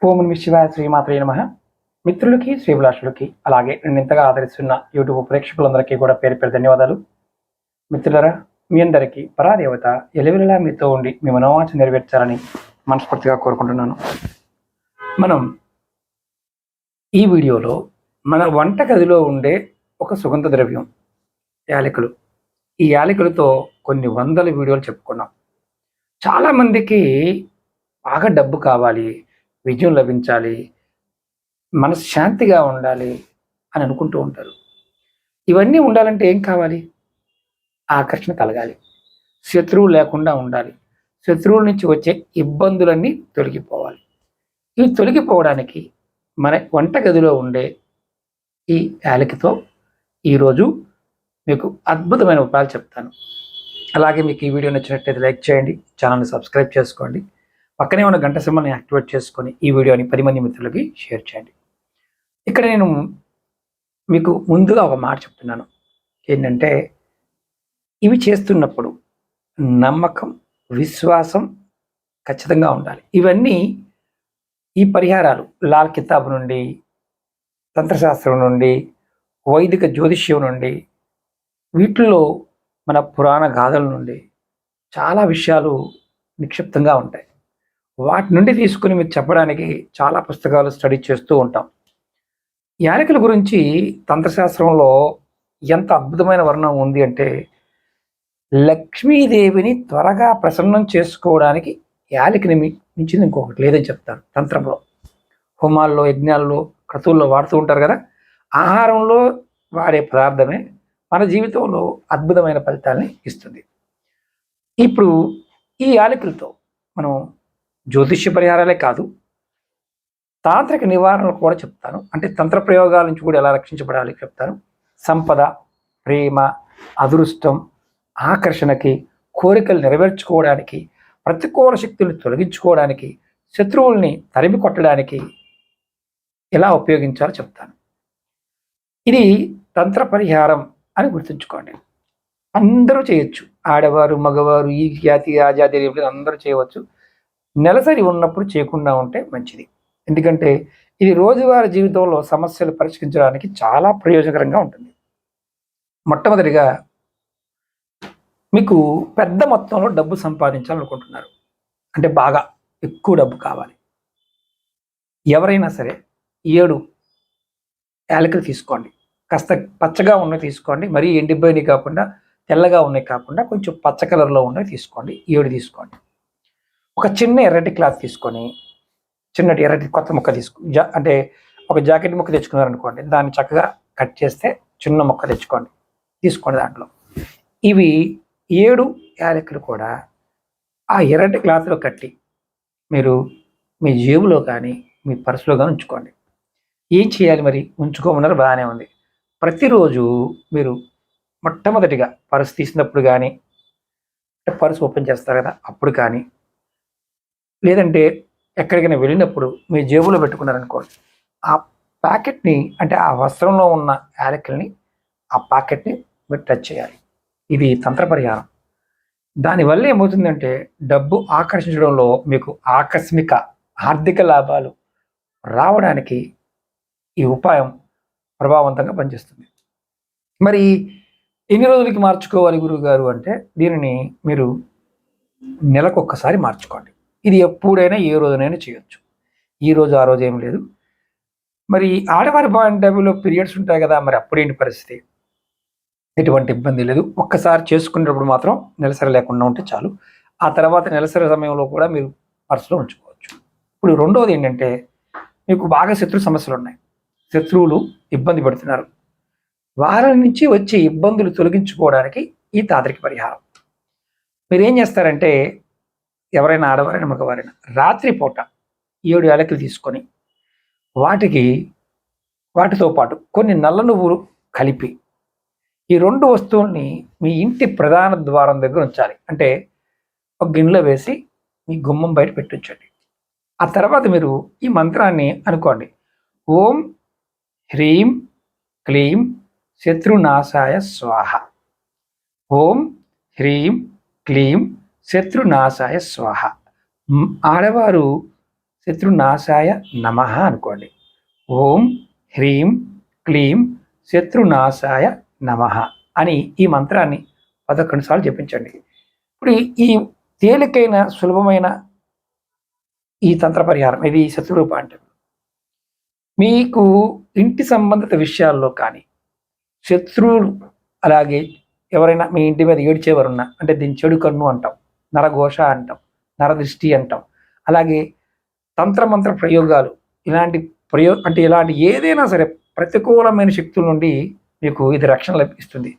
ఓం నమః శివాయ శ్రీమాత్రే నమః. మిత్రులకి శ్రీభిలాషులకి అలాగే నన్ను ఇంతగా ఆదరిస్తున్న యూట్యూబ్ ప్రేక్షకులందరికీ కూడా పేరు పేరు ధన్యవాదాలు. మిత్రులరా, మీ అందరికీ పరాదేవత ఎలవెలలా మీతో ఉండి మీ మనోవాంఛ నెరవేర్చాలని మనస్ఫూర్తిగా కోరుకుంటున్నాను. మనం ఈ వీడియోలో మన వంటగదిలో ఉండే ఒక సుగంధ ద్రవ్యం యాలకులు. ఈ యాలకులతో కొన్ని వందల వీడియోలు చెప్పుకున్నాం. చాలామందికి బాగా డబ్బు కావాలి, విజయం లభించాలి, మనశ్శాంతిగా ఉండాలి అని అనుకుంటూ ఉంటారు. ఇవన్నీ ఉండాలంటే ఏం కావాలి? ఆకర్షణ కలగాలి, శత్రువు లేకుండా ఉండాలి, శత్రువుల నుంచి వచ్చే ఇబ్బందులన్నీ తొలగిపోవాలి. ఇవి తొలగిపోవడానికి మన వంటగదిలో ఉండే ఈ యాలకుతో ఈరోజు మీకు అద్భుతమైన ఉపాయాలు చెప్తాను. అలాగే మీకు ఈ వీడియో నచ్చినట్లయితే లైక్ చేయండి, ఛానల్ని సబ్స్క్రైబ్ చేసుకోండి, పక్కనే ఉన్న గంట సింబల్ని యాక్టివేట్ చేసుకొని ఈ వీడియోని 10 మంది మిత్రులకి షేర్ చేయండి. ఇక్కడ నేను మీకు ముందుగా ఒక మాట చెప్తున్నాను. ఏంటంటే, ఇవి చేస్తున్నప్పుడు నమ్మకం, విశ్వాసం ఖచ్చితంగా ఉండాలి. ఇవన్నీ ఈ పరిహారాలు లాల్ కితాబ్ నుండి, తంత్రశాస్త్రం నుండి, వైదిక జ్యోతిష్యం నుండి, వీటిల్లో మన పురాణ గాథల నుండి చాలా విషయాలు నిక్షిప్తంగా ఉంటాయి. వాటి నుండి తీసుకుని మీకు చెప్పడానికి చాలా పుస్తకాలు స్టడీ చేస్తూ ఉంటాం. యాలకుల గురించి తంత్రశాస్త్రంలో ఎంత అద్భుతమైన వర్ణం ఉంది అంటే, లక్ష్మీదేవిని త్వరగా ప్రసన్నం చేసుకోవడానికి యాలకుని మించింది ఇంకొకటి లేదని చెప్తారు తంత్రంలో. హోమాల్లో, యజ్ఞాల్లో, క్రతువుల్లో వాడుతూ ఉంటారు కదా. ఆహారంలో వాడే పదార్థమే మన జీవితంలో అద్భుతమైన ఫలితాలని ఇస్తుంది. ఇప్పుడు ఈ యాలకులతో మనం జ్యోతిష్య పరిహారాలే కాదు, తాంత్రిక నివారణలు కూడా చెప్తాను. అంటే తంత్ర ప్రయోగాల నుంచి కూడా ఎలా రక్షించబడాలి చెప్తాను. సంపద, ప్రేమ, అదృష్టం, ఆకర్షణకి, కోరికలు నెరవేర్చుకోవడానికి, ప్రతికూల శక్తుల్ని తొలగించుకోవడానికి, శత్రువుల్ని తరిమి కొట్టడానికి ఎలా ఉపయోగించాలో చెప్తాను. ఇది తంత్ర పరిహారం అని గుర్తుంచుకోండి. అందరూ చేయొచ్చు, ఆడవారు, మగవారు, ఈ జాతి ఆ జాతి అందరూ చేయవచ్చు. నెలసరి ఉన్నప్పుడు చేయకుండా ఉంటే మంచిది. ఎందుకంటే ఇది రోజువారీ జీవితంలో సమస్యలు పరిష్కరించడానికి చాలా ప్రయోజనకరంగా ఉంటుంది. మొట్టమొదటిగా, మీకు పెద్ద మొత్తంలో డబ్బు సంపాదించాలనుకుంటున్నారు, అంటే బాగా ఎక్కువ డబ్బు కావాలి. ఎవరైనా సరే 7 యాలకులు తీసుకోండి. కాస్త పచ్చగా ఉన్నవి తీసుకోండి, మరీ ఎండిపోయినవి కాకుండా, తెల్లగా ఉన్నవి కాకుండా కొంచెం పచ్చ కలర్లో ఉన్నవి తీసుకోండి. 7 తీసుకోండి. ఒక చిన్న ఎర్రటి క్లాత్ తీసుకొని, చిన్నటి ఎర్రటి కొత్త ముక్క అంటే ఒక జాకెట్ ముక్క తెచ్చుకున్నారనుకోండి, దాన్ని చక్కగా కట్ చేస్తే చిన్న ముక్క తీసుకోండి. దాంట్లో ఇవి 7 యాలకులు కూడా ఆ ఎర్రటి క్లాత్లో కట్టి మీరు మీ జేబులో కానీ మీ పర్సులో కానీ ఉంచుకోండి. ఏం చేయాలి మరి? ఉంచుకోమన్నారు, బాగానే ఉంది. ప్రతిరోజు మీరు మొట్టమొదటిగా పర్సు తీసినప్పుడు కానీ, పర్సు ఓపెన్ చేస్తారు కదా అప్పుడు కానీ, లేదంటే ఎక్కడికైనా వెళ్ళినప్పుడు మీ జేబులో పెట్టుకున్నారనుకోండి, ఆ ప్యాకెట్ని, అంటే ఆ వస్త్రంలో ఉన్న యాలకుల్ని, ఆ ప్యాకెట్ని మీరు టచ్ చేయాలి. ఇది తంత్ర పరిహారం. దానివల్ల ఏమవుతుందంటే, డబ్బు ఆకర్షించడంలో మీకు ఆకస్మిక ఆర్థిక లాభాలు రావడానికి ఈ ఉపాయం ప్రభావవంతంగా పనిచేస్తుంది. మరి ఎన్ని రోజులకి మార్చుకోవాలి గురువుగారు అంటే, దీనిని మీరు నెలకొక్కసారి మార్చుకోండి. ఇది ఎప్పుడైనా ఏ రోజునైనా చేయొచ్చు. ఈ రోజు ఆ రోజు ఏం లేదు. మరి ఆడవారి టైంలో పీరియడ్స్ ఉంటాయి కదా, మరి అప్పుడేంటి పరిస్థితి? ఎటువంటి ఇబ్బంది లేదు. ఒక్కసారి చేసుకునేటప్పుడు మాత్రం నెలసరి లేకుండా ఉంటే చాలు. ఆ తర్వాత నెలసరి సమయంలో కూడా మీరు పర్సులో ఉంచుకోవచ్చు. ఇప్పుడు రెండోది ఏంటంటే, మీకు బాగా శత్రు సమస్యలు ఉన్నాయి, శత్రువులు ఇబ్బంది పెడుతున్నారు. వారి నుంచి వచ్చే ఇబ్బందులు తొలగించుకోవడానికి ఈ తాంత్రిక పరిహారం. మీరు ఏం చేస్తారంటే, ఎవరైనా ఆడవారైనా మగవారైనా రాత్రిపూట 7 యాలకులు తీసుకొని వాటితో పాటు కొన్ని నల్ల నువ్వులు కలిపి ఈ 2 వస్తువుల్ని మీ ఇంటి ప్రధాన ద్వారం దగ్గర ఉంచాలి. అంటే ఒక గిన్నెలో వేసి మీ గుమ్మం బయట పెట్టించండి. ఆ తర్వాత మీరు ఈ మంత్రాన్ని అనుకోండి. ఓం హ్రీం క్లీం శత్రునాశాయ స్వాహ. ఓం హ్రీం క్లీం శత్రునాశాయ స్వాహ. ఆడవారు శత్రునాశాయ నమః అనుకోండి. ఓం హ్రీం క్లీం శత్రునాశాయ నమః అని ఈ మంత్రాన్ని 11 సార్లు జపించండి. ఇప్పుడు ఈ తేలికైన సులభమైన ఈ తంత్ర పరిహారం ఇది శత్రురూప అంటే మీకు ఇంటి సంబంధిత విషయాల్లో కానీ శత్రువులు అలాగే ఎవరైనా మీ ఇంటి మీద ఏడ్చేవారున్నా అంటే దీన్ని చెడు కన్ను అంటాం, నరఘోష అంటాం, నరదృష్టి అంటాం. అలాగే తంత్రమంత్ర ప్రయోగాలు ఇలాంటి అంటే ఇలాంటి ఏదైనా సరే ప్రతికూలమైన శక్తుల నుండి మీకు ఇది రక్షణ లభిస్తుంది.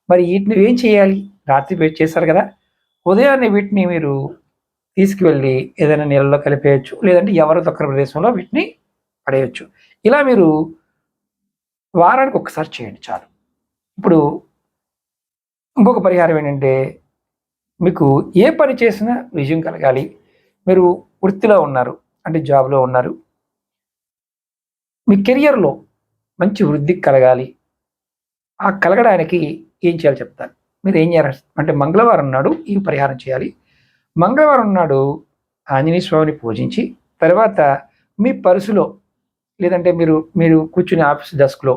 మరి వీటిని ఏం చేయాలి? రాత్రి చేశారు కదా, ఉదయాన్నే వీటిని మీరు తీసుకువెళ్ళి ఏదైనా నీళ్ళలో కలిపేయచ్చు, లేదంటే ఎవరు దొక్కని ప్రదేశంలో వీటిని పడేయచ్చు. ఇలా మీరు వారానికి ఒక్కసారి చేయండి చాలు. ఇప్పుడు ఇంకొక పరిహారం ఏంటంటే మీకు ఏ పని చేసినా విజయం కలగాలి. మీరు వృత్తిలో ఉన్నారు అంటే జాబ్లో ఉన్నారు, మీ కెరియర్లో మంచి వృద్ధి కలగాలి. ఆ కలగడానికి ఏం చేయాలో చెప్తాను. మీరు ఏం చేయాలి అంటే మంగళవారం నాడు ఈ పరిహారం చేయాలి. మంగళవారం నాడు ఆంజనేయ స్వామిని పూజించి తర్వాత మీ పర్సులో లేదంటే మీరు కూర్చునే ఆఫీస్ డెస్క్లో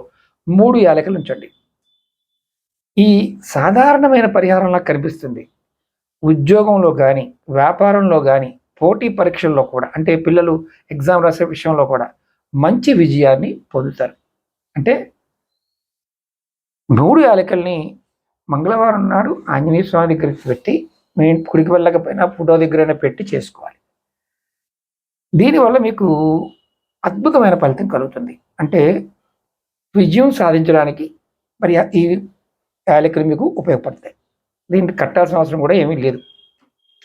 3 యాలకులు ఉంచండి. ఈ సాధారణమైన పరిహారంలా కనిపిస్తుంది. ఉద్యోగంలో కానీ వ్యాపారంలో కానీ పోటీ పరీక్షల్లో కూడా అంటే పిల్లలు ఎగ్జామ్ రాసే విషయంలో కూడా మంచి విజయాన్ని పొందుతారు. అంటే 3 యాలకుల్ని మంగళవారం నాడు ఆంజనేయ స్వామి దగ్గరికి పెట్టి మీ గుడికి వెళ్ళకపోయినా ఫోటో దగ్గరైనా పెట్టి చేసుకోవాలి. దీనివల్ల మీకు అద్భుతమైన ఫలితం కలుగుతుంది. అంటే విజయం సాధించడానికి మరి ఈ యాలకులు మీకు ఉపయోగపడతాయి. దీన్ని కట్టాల్సిన అవసరం కూడా ఏమీ లేదు.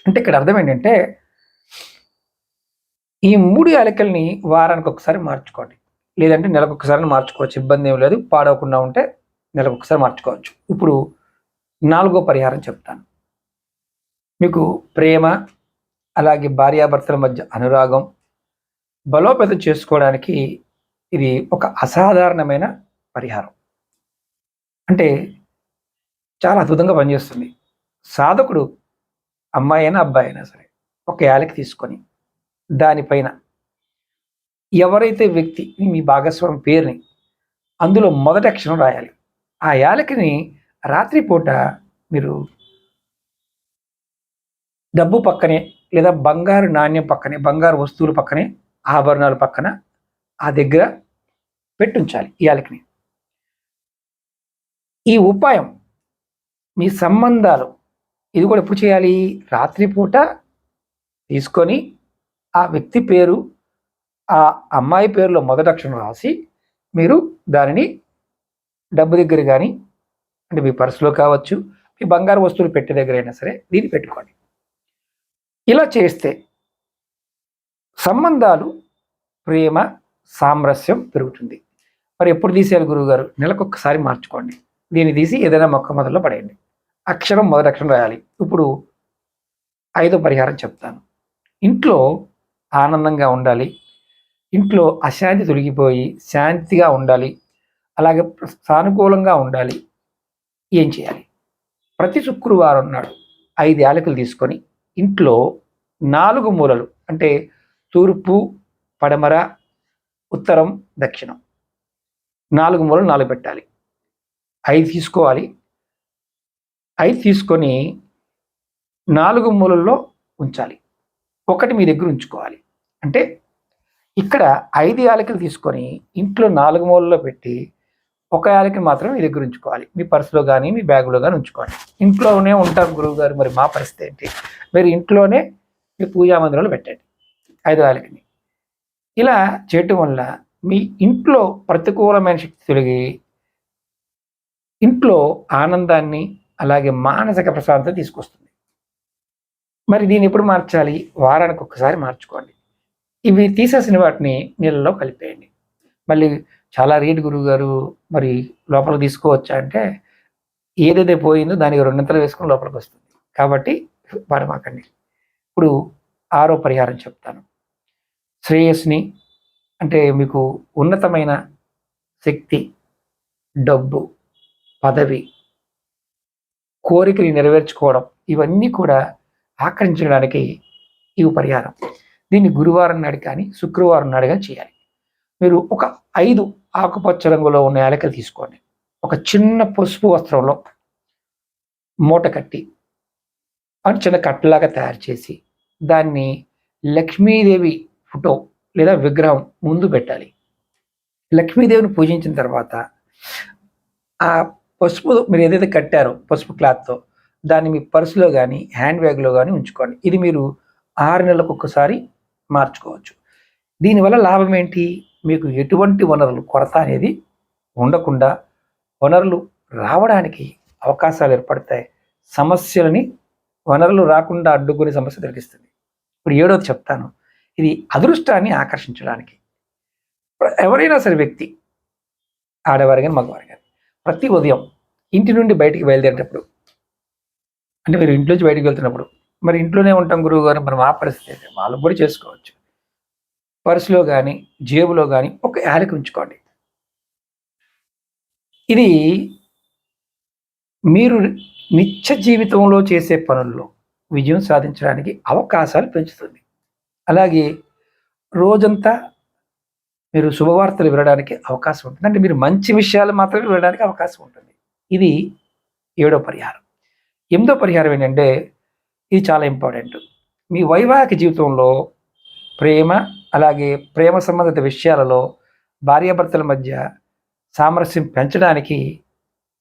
అంటే ఇక్కడ అర్థం ఏంటంటే ఈ 3 యాలకుల్ని వారానికి ఒకసారి మార్చుకోండి, లేదంటే నెలకు ఒకసారి మార్చుకోవచ్చు, ఇబ్బంది ఏమి లేదు. పాడవకుండా ఉంటే నెలకు ఒకసారి మార్చుకోవచ్చు. ఇప్పుడు 4వ పరిహారం చెప్తాను. మీకు ప్రేమ అలాగే భార్యాభర్తల మధ్య అనురాగం బలోపేతం చేసుకోవడానికి ఇది ఒక అసాధారణమైన పరిహారం. అంటే చాలా అద్భుతంగా పనిచేస్తుంది. సాధకుడు అమ్మాయి అయినా అబ్బాయి అయినా సరే ఒక యాలకి తీసుకొని దానిపైన ఎవరైతే వ్యక్తి మీ భాగస్వామి పేరుని అందులో మొదటి అక్షరం రాయాలి. ఆ యాలకిని రాత్రిపూట మీరు డబ్బు పక్కనే లేదా బంగారు నాణ్యం పక్కనే, బంగారు వస్తువుల పక్కనే, ఆభరణాల పక్కన ఆ దగ్గర పెట్టుంచాలి ఈ యాలకిని. ఈ ఉపాయం మీ సంబంధాలు ఇది కూడా ఎప్పుడు చేయాలి? రాత్రిపూట తీసుకొని ఆ వ్యక్తి పేరు ఆ అమ్మాయి పేరులో మొదటి అక్షరం రాసి మీరు దానిని డబ్బు దగ్గర కానీ అంటే మీ పర్సులో కావచ్చు, మీ బంగారు వస్తువులు పెట్టే దగ్గర అయినా సరే దీన్ని పెట్టుకోండి. ఇలా చేస్తే సంబంధాలు, ప్రేమ, సామరస్యం పెరుగుతుంది. మరి ఎప్పుడు తీసేయాలి గురువుగారు? నెలకొకసారి మార్చుకోండి. దీన్ని తీసి ఏదైనా మొక్క మొదల్లో పడేయండి. అక్షరం మొదటి అక్షరం రాయాలి. ఇప్పుడు 5వ పరిహారం చెప్తాను. ఇంట్లో ఆనందంగా ఉండాలి, ఇంట్లో అశాంతి తొలగిపోయి శాంతిగా ఉండాలి, అలాగే సానుకూలంగా ఉండాలి. ఏం చేయాలి? ప్రతి శుక్రవారం నాడు 5 యాలకులు తీసుకొని ఇంట్లో 4 మూలలు అంటే తూర్పు, పడమర, ఉత్తరం, దక్షిణం 4 మూలలు 4 పెట్టాలి. 5 తీసుకోవాలి. 5 తీసుకొని 4 మూలల్లో ఉంచాలి. ఒకటి మీ దగ్గర ఉంచుకోవాలి. అంటే ఇక్కడ 5 యాలకులు తీసుకొని ఇంట్లో 4 మూలల్లో పెట్టి ఒక యాలకిని మాత్రం మీ దగ్గర ఉంచుకోవాలి. మీ పర్సులో కానీ మీ బ్యాగులో కానీ ఉంచుకోండి. ఇంట్లోనే ఉంటారు గురువుగారు, మరి మా పరిస్థితి ఏంటి? మీరు ఇంట్లోనే మీ పూజా మందిరంలో పెట్టండి 5 యాలకిని. ఇలా చేయటం వల్ల మీ ఇంట్లో ప్రతికూలమైన శక్తి తొలగి ఇంట్లో ఆనందాన్ని అలాగే మానసిక ప్రశాంతత తీసుకొస్తుంది. మరి దీన్ని ఎప్పుడు మార్చాలి? వారానికి ఒక్కసారి మార్చుకోండి. ఇవి తీసేసిన వాటిని నీళ్ళలో కలిపేయండి. మళ్ళీ చాలా రేటు గురువుగారు, మరి లోపలికి తీసుకోవచ్చా అంటే ఏదైతే పోయిందో దానికి 2 నింతలు వేసుకొని లోపలికి వస్తుంది. కాబట్టి వాడమాకండి. ఇప్పుడు 6వ పరిహారం చెప్తాను. శ్రేయస్ని అంటే మీకు ఉన్నతమైన శక్తి, డబ్బు, పదవి, కోరికలు నెరవేర్చుకోవడం ఇవన్నీ కూడా ఆకర్షించడానికి ఇవి పరిహారం. దీన్ని గురువారం నాడు కానీ శుక్రవారం నాడు కానీ చేయాలి. మీరు ఒక 5 ఆకుపచ్చ రంగులో ఉన్న యాలకులు తీసుకోండి. ఒక చిన్న పసుపు వస్త్రంలో మూట కట్టి అని చిన్న కట్టలాగా తయారు చేసి దాన్ని లక్ష్మీదేవి ఫోటో లేదా విగ్రహం ముందు పెట్టాలి. లక్ష్మీదేవిని పూజించిన తర్వాత ఆ పసుపు మీరు ఏదైతే కట్టారో పసుపు క్లాత్తో దాన్ని మీ పర్సులో కానీ హ్యాండ్ బ్యాగ్లో కానీ ఉంచుకోండి. ఇది మీరు 6 నెలలకు ఒక్కసారి మార్చుకోవచ్చు. దీనివల్ల లాభం ఏంటి? మీకు ఎటువంటి వనరులు కొరత అనేది ఉండకుండా వనరులు రావడానికి అవకాశాలు ఏర్పడతాయి. సమస్యలని వనరులు రాకుండా అడ్డుకునే సమస్య తొలగిస్తుంది. ఇప్పుడు 7వది చెప్తాను. ఇది అదృష్టాన్ని ఆకర్షించడానికి. ఎవరైనా సరే వ్యక్తి, ఆడవారు కానీ మగవారు కానీ, ప్రతి ఉదయం ఇంటి నుండి బయటికి బయలుదేరేటప్పుడు, అంటే మీరు ఇంట్లోంచి బయటికి వెళ్తున్నప్పుడు, మరి ఇంట్లోనే ఉంటాం గురువు గారు, మనం ఆ పరిస్థితి అయితే వాళ్ళు కూడా చేసుకోవచ్చు. పర్సులో కానీ జేబులో కానీ ఒక యాలకి ఉంచుకోండి. ఇది మీరు నిత్య జీవితంలో చేసే పనుల్లో విజయం సాధించడానికి అవకాశాలు పెంచుతుంది. అలాగే రోజంతా మీరు శుభవార్తలు వినడానికి అవకాశం ఉంటుంది. అంటే మీరు మంచి విషయాలు మాత్రమే వినడానికి అవకాశం ఉంటుంది. ఇది 7వ పరిహారం. 8వ పరిహారం ఏంటంటే, ఇది చాలా ఇంపార్టెంట్. మీ వైవాహిక జీవితంలో ప్రేమ, అలాగే ప్రేమ సంబంధిత విషయాలలో భార్యాభర్తల మధ్య సామరస్యం పెంచడానికి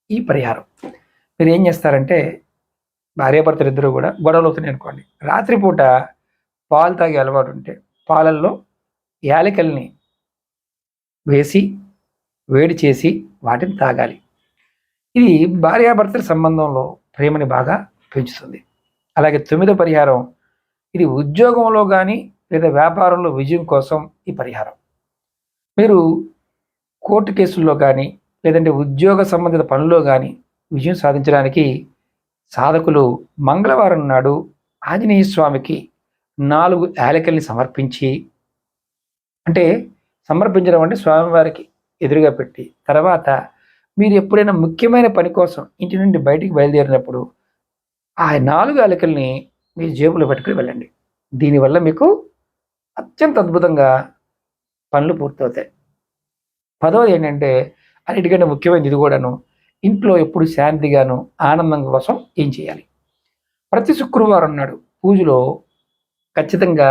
ఈ పరిహారం. మీరు ఏం చేస్తారంటే, భార్యాభర్తలు ఇద్దరు కూడా గొడవలు అవుతున్నాయి అనుకోండి, రాత్రిపూట పాలు తాగే అలవాటు ఉంటే పాలల్లో యాలకుల్ని వేసి వేడి చేసి వాటిని తాగాలి. ఇది భార్యాభర్తల సంబంధంలో ప్రేమని బాగా పెంచుతుంది. అలాగే 9వ పరిహారం, ఇది ఉద్యోగంలో కానీ లేదా వ్యాపారంలో విజయం కోసం ఈ పరిహారం. మీరు కోర్టు కేసుల్లో కానీ లేదంటే ఉద్యోగ సంబంధిత పనుల్లో కానీ విజయం సాధించడానికి సాధకులు మంగళవారం నాడు ఆంజనేయ స్వామికి 4 యాలకుల్ని సమర్పించి, అంటే సమర్పించడం అంటే స్వామివారికి ఎదురుగా పెట్టి, తర్వాత మీరు ఎప్పుడైనా ముఖ్యమైన పని కోసం ఇంటి నుండి బయటికి బయలుదేరినప్పుడు ఆ 4 యాలకుల్ని మీ జేబులో పెట్టుకుని వెళ్ళండి. దీనివల్ల మీకు అత్యంత అద్భుతంగా పనులు పూర్తవుతాయి. 10వది ఏంటంటే, అన్నిటికంటే ముఖ్యమైనది ఇది కూడాను, ఇంట్లో ఎప్పుడు శాంతిగాను ఆనందం కోసం ఏం చేయాలి? ప్రతి శుక్రవారం నాడు పూజలో ఖచ్చితంగా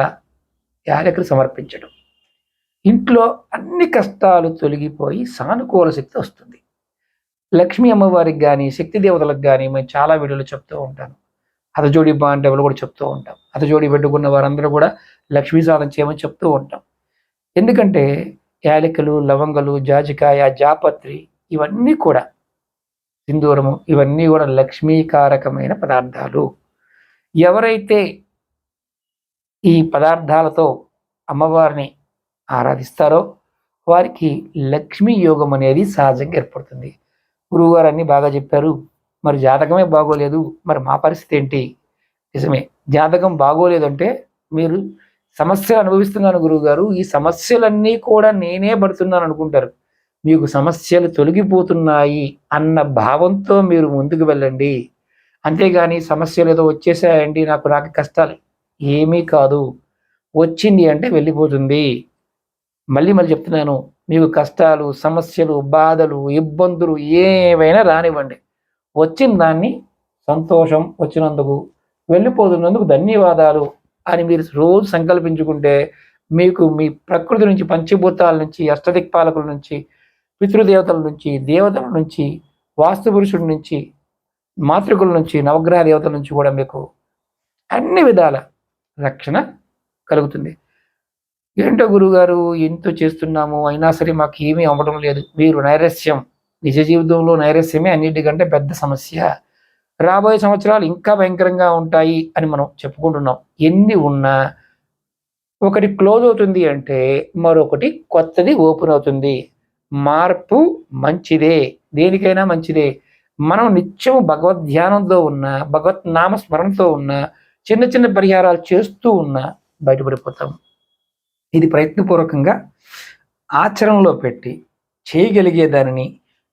యాలకులు సమర్పించడం. ఇంట్లో అన్ని కష్టాలు తొలగిపోయి సానుకూల శక్తి వస్తుంది. లక్ష్మీ అమ్మవారికి కానీ శక్తి దేవతలకు కానీ మేము చాలా వీడియోలు చెప్తూ ఉంటాను. హతజోడి బాంటే వాళ్ళు కూడా చెప్తూ ఉంటాం. హతజోడి పెట్టుకున్న వారందరూ కూడా లక్ష్మీ సాధన చేయమని చెప్తూ ఉంటాం. ఎందుకంటే యాలకులు, లవంగలు, జాజికాయ, జాపత్రి ఇవన్నీ కూడా, సింధూరము ఇవన్నీ కూడా లక్ష్మీకారకమైన పదార్థాలు. ఎవరైతే ఈ పదార్థాలతో అమ్మవారిని ఆరాధిస్తారో వారికి లక్ష్మీ యోగం అనేది సహజంగా ఏర్పడుతుంది. గురువుగారు అన్నీ బాగా చెప్పారు, మరి జాతకమే బాగోలేదు, మరి మా పరిస్థితి ఏంటి? నిజమే, జాతకం బాగోలేదంటే మీరు సమస్యలు అనుభవిస్తున్నాను గురువుగారు, ఈ సమస్యలన్నీ కూడా నేనే పడుతున్నాను అనుకుంటారు. మీకు సమస్యలు తొలగిపోతున్నాయి అన్న భావంతో మీరు ముందుకు వెళ్ళండి. అంతేగాని సమస్యలు ఏదో వచ్చేసాయండి, నాకు కష్టాలు, ఏమీ కాదు. వచ్చింది అంటే వెళ్ళిపోతుంది. మళ్ళీ చెప్తున్నాను, మీకు కష్టాలు, సమస్యలు, బాధలు, ఇబ్బందులు ఏవైనా రానివ్వండి, వచ్చిన దాన్ని సంతోషం వచ్చినందుకు, వెళ్ళిపోతున్నందుకు ధన్యవాదాలు అని మీరు రోజు సంకల్పించుకుంటే మీకు మీ ప్రకృతి నుంచి, పంచభూతాల నుంచి, అష్టదిక్పాలకుల నుంచి, పితృదేవతల నుంచి, దేవతల నుంచి, వాస్తు పురుషుడి నుంచి, మాతృకుల నుంచి, నవగ్రహ దేవతల నుంచి కూడా మీకు అన్ని విధాల రక్షణ కలుగుతుంది. ఏంటో గురువుగారు ఎంతో చేస్తున్నాము అయినా సరే మాకు ఏమీ అవ్వడం లేదు. మీరు నైరస్యం, నిజ జీవితంలో నైరస్యమే అన్నిటికంటే పెద్ద సమస్య. రాబోయే సంవత్సరాలు ఇంకా భయంకరంగా ఉంటాయి అని మనం చెప్పుకుంటున్నాం. ఎన్ని ఉన్నా ఒకటి క్లోజ్ అవుతుంది అంటే మరొకటి కొత్తది ఓపెన్ అవుతుంది. మార్పు మంచిదే, దేనికైనా మంచిదే. మనం నిత్యం భగవద్ ధ్యానంతో ఉన్న, భగవత్ నామస్మరణతో ఉన్న, చిన్న చిన్న పరిహారాలు చేస్తూ ఉన్న బయటపడిపోతాం. ఇది ప్రయత్నపూర్వకంగా ఆచరణలో పెట్టి చేయగలిగే దానిని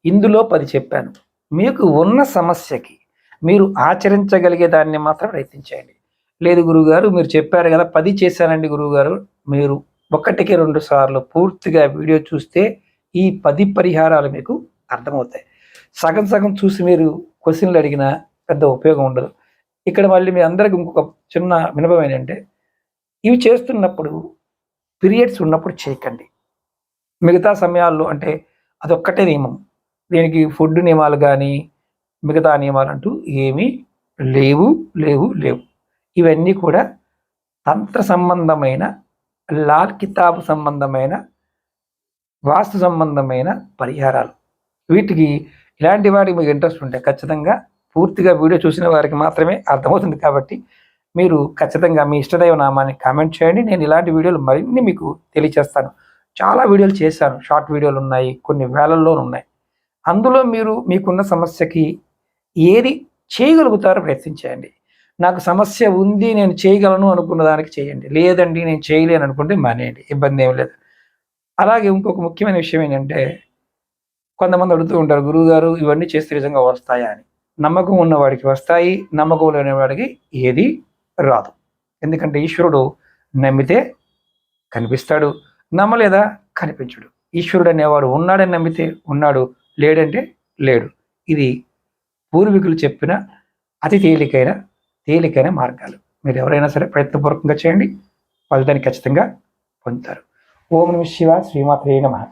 ఇందులో 10 చెప్పాను. మీకు ఉన్న సమస్యకి మీరు ఆచరించగలిగే దాన్ని మాత్రం ప్రయత్నించండి. లేదు గురువుగారు మీరు చెప్పారు కదా 10 చేశానండి గురువుగారు. మీరు 1కి 2 సార్లు పూర్తిగా వీడియో చూస్తే ఈ 10 పరిహారాలు మీకు అర్థమవుతాయి. సగం సగం చూసి మీరు క్వెషన్లు అడిగినా పెద్ద ఉపయోగం ఉండదు. ఇక్కడ మళ్ళీ మీ అందరికి ఇంకొక చిన్న విన్నపం ఏంటంటే, ఇవి చేస్తున్నప్పుడు పీరియడ్స్ ఉన్నప్పుడు చేయకండి. మిగతా సమయాల్లో అంటే అదొక్కటే నియమం. దీనికి ఫుడ్ నియమాలు కానీ మిగతా నియమాలంటూ ఏమీ లేవు లేవు లేవు. ఇవన్నీ కూడా తంత్ర సంబంధమైన, లాల్ కితాబ్ సంబంధమైన, వాస్తు సంబంధమైన పరిహారాలు. వీటికి ఇలాంటి వాటికి మీకు ఇంట్రెస్ట్ ఉంటే ఖచ్చితంగా పూర్తిగా వీడియో చూసిన వారికి మాత్రమే అర్థమవుతుంది కాబట్టి మీరు ఖచ్చితంగా మీ ఇష్టదైవ నామాన్ని కామెంట్ చేయండి. నేను ఇలాంటి వీడియోలు మరిన్ని మీకు తెలియచేస్తాను. చాలా వీడియోలు చేశాను, షార్ట్ వీడియోలు ఉన్నాయి, కొన్ని వేలల్లో ఉన్నాయి. అందులో మీరు మీకున్న సమస్యకి ఏది చేయగలుగుతారో ప్రయత్నించేయండి. నాకు సమస్య ఉంది, నేను చేయగలను అనుకున్న దానికి చేయండి. లేదండి నేను చేయలేను అనుకుంటే మానేయండి, ఇబ్బంది ఏమి లేదు. అలాగే ఇంకొక ముఖ్యమైన విషయం ఏంటంటే, కొంతమంది అడుగుతూ ఉంటారు, గురువుగారు ఇవన్నీ చేస్తే నిజంగా వస్తాయా అని. నమ్మకం ఉన్నవాడికి వస్తాయి, నమ్మకం లేని వాడికి ఏది రాదు. ఎందుకంటే ఈశ్వరుడు నమ్మితే కనిపిస్తాడు, నమ్మలేదా కనిపించడు. ఈశ్వరుడు అనేవాడు ఉన్నాడని నమ్మితే ఉన్నాడు, లేడంటే లేడు. ఇది పూర్వీకులు చెప్పిన అతి తేలికైన మార్గాలు. మీరు ఎవరైనా సరే ప్రయత్నపూర్వకంగా చేయండి, ఫలితాన్ని ఖచ్చితంగా పొందుతారు. ఓం నమః శివాయ. శ్రీమాత్రే నమః.